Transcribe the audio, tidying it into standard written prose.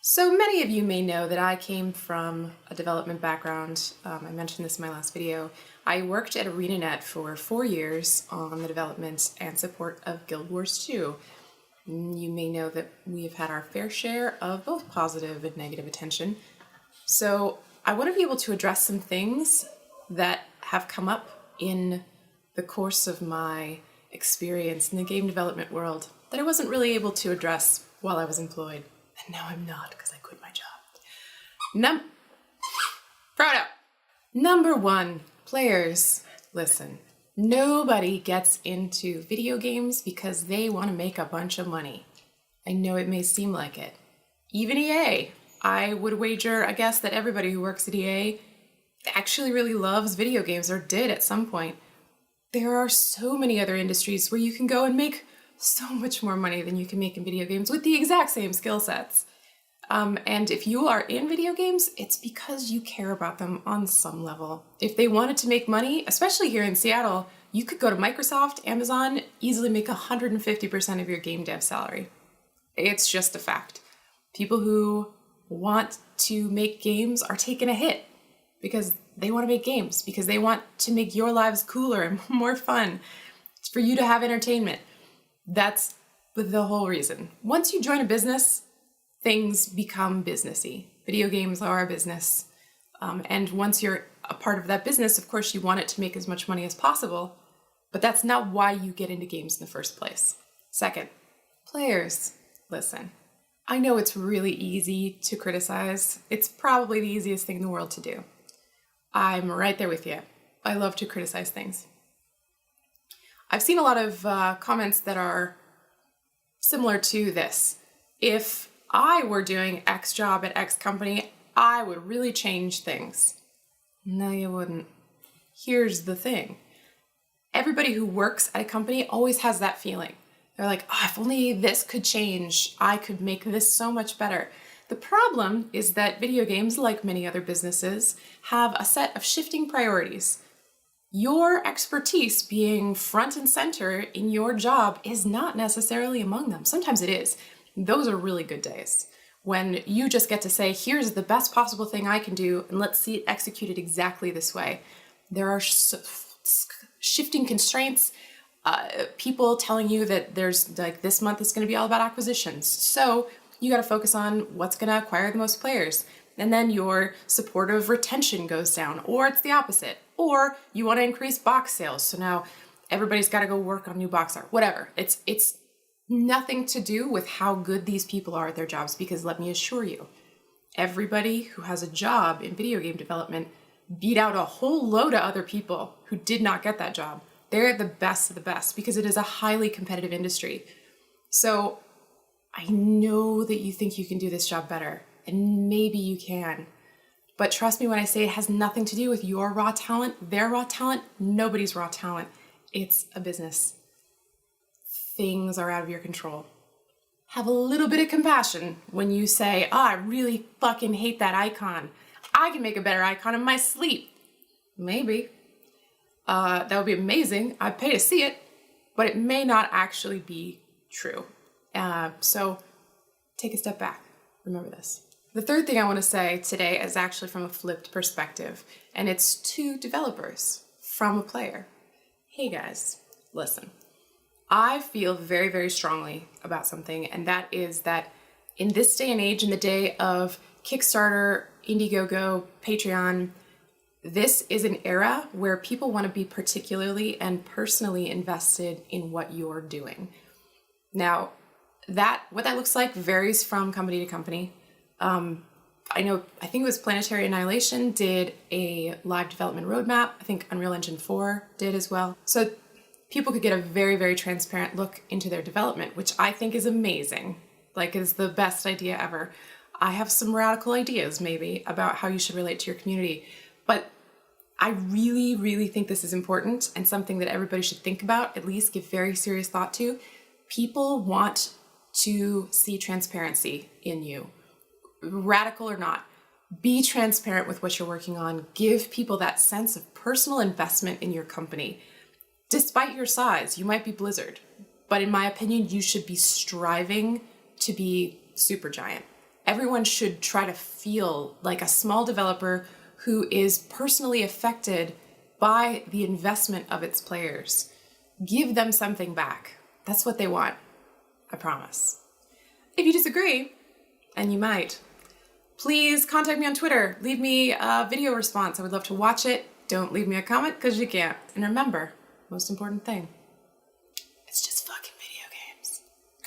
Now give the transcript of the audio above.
So many of you may know that I came from a development background. I mentioned this in my last video. I worked at ArenaNet for 4 years on the development and support of Guild Wars 2. You may know that we have had our fair share of both positive and negative attention. So I want to be able to address some things that have come up in the course of my experience in the game development world that I wasn't really able to address while I was employed. And now I'm not because I quit my job. Frodo! Number one, players, listen. Nobody gets into video games because they want to make a bunch of money. I know it may seem like it. Even EA. I would wager, I guess, that everybody who works at EA actually really loves video games or did at some point. There are so many other industries where you can go and make so much more money than you can make in video games with the exact same skill sets. And if you are in video games, it's because you care about them on some level. If they wanted to make money, especially here in Seattle, you could go to Microsoft, Amazon, easily make 150% of your game dev salary. It's just a fact. People who want to make games are taking a hit because they want to make games, because they want to make your lives cooler and more fun. It's for you to have entertainment. That's the whole reason. Once you join a business, things become businessy. Video games are a business. And once you're a part of that business, of course, you want it to make as much money as possible, but that's not why you get into games in the first place. Second, players, listen. I know it's really easy to criticize. It's probably the easiest thing in the world to do. I'm right there with you. I love to criticize things. I've seen a lot of comments that are similar to this. If I were doing X job at X company, I would really change things. No, you wouldn't. Here's the thing. Everybody who works at a company always has that feeling. They're like, oh, if only this could change, I could make this so much better. The problem is that video games, like many other businesses, have a set of shifting priorities. Your expertise being front and center in your job is not necessarily among them. Sometimes it is. Those are really good days when you just get to say, here's the best possible thing I can do, and let's see it executed exactly this way. There are shifting constraints, people telling you that there's like this month is going to be all about acquisitions. So you got to focus on what's going to acquire the most players. And then your supportive retention goes down, or it's the opposite. Or you want to increase box sales. So now everybody's got to go work on new box art, whatever. It's nothing to do with how good these people are at their jobs, because let me assure you, everybody who has a job in video game development beat out a whole load of other people who did not get that job. They're the best of the best because it is a highly competitive industry. So I know that you think you can do this job better, and maybe you can. But trust me when I say it has nothing to do with your raw talent, their raw talent, nobody's raw talent. It's a business. Things are out of your control. Have a little bit of compassion when you say, oh, I really fucking hate that icon. I can make a better icon in my sleep. Maybe. That would be amazing. I'd pay to see it, but it may not actually be true. So take a step back. Remember this. The third thing I want to say today is actually from a flipped perspective, and it's to developers from a player. Hey guys, listen. I feel very, very strongly about something, and that is that in this day and age, in the day of Kickstarter, Indiegogo, Patreon, this is an era where people want to be particularly and personally invested in what you're doing. Now, what that looks like varies from company to company. I think it was Planetary Annihilation did a live development roadmap. I think Unreal Engine 4 did as well. So people could get a very, very transparent look into their development, which I think is amazing. Like, is the best idea ever. I have some radical ideas maybe about how you should relate to your community, but I really, really think this is important and something that everybody should think about, at least give very serious thought to. People want to see transparency in you, radical or not. Be transparent with what you're working on. Give people that sense of personal investment in your company. Despite your size, you might be Blizzard, but in my opinion, you should be striving to be Supergiant. Everyone should try to feel like a small developer who is personally affected by the investment of its players. Give them something back. That's what they want. I promise. If you disagree, and you might, please contact me on Twitter. Leave me a video response. I would love to watch it. Don't leave me a comment because you can't. And remember, most important thing,